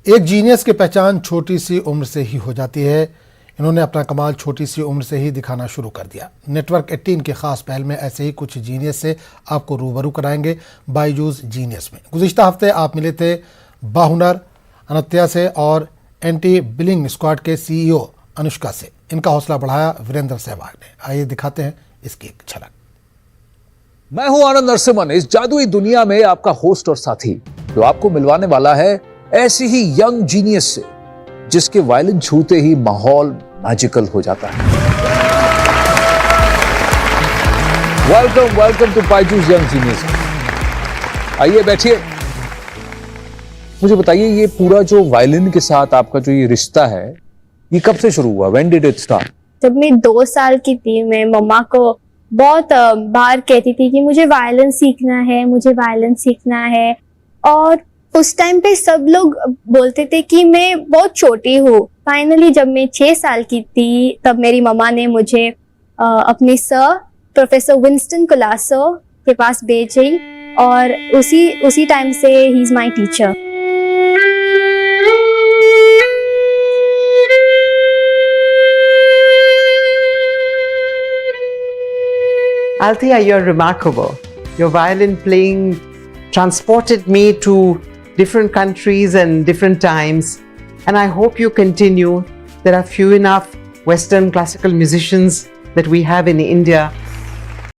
एक जीनियस की पहचान छोटी सी उम्र से ही हो जाती है। इन्होंने अपना कमाल छोटी सी उम्र से ही दिखाना शुरू कर दिया। नेटवर्क 18 की खास पहल में ऐसे ही कुछ जीनियस से आपको रूबरू कराएंगे बायजूस जीनियस में। गुज़िश्ता हफ्ते आप मिले थे बाहुनर अनत्या से और एंटी बिलिंग स्क्वाड के CEO अनुष्का से। इनका हौसला बढ़ाया वीरेंद्र सहवाग ने। आइए दिखाते हैं इसकी एक झलक। मैं हूं आनंद नरसिम्हन, इस जादुई दुनिया में आपका होस्ट और साथी, जो आपको मिलवाने वाला है ऐसी ही यंग जीनियस से जिसके वायलिन छूते ही माहौल मैजिकल हो जाता है। Welcome to Byju's young genius. आइए बैठिए। मुझे बताइए, ये पूरा जो वायलिन के साथ आपका जो ये रिश्ता है, ये कब से शुरू हुआ? When did it start? जब मैं 2 साल की थी, मैं मम्मा को बहुत बार कहती थी कि मुझे वायलिन सीखना है। और उस टाइम पे सब लोग बोलते थे कि मैं बहुत छोटी हूँ। फाइनली जब मैं 6 साल की थी, तब मेरी मम्मा ने मुझे अपने सर प्रोफेसर विंस्टन कोलासो के पास भेजी और उसी टाइम से he is my teacher. Althea, you're remarkable. Your violin playing transported me to different countries and different times, and I hope you continue. There are few enough Western classical musicians that we have in India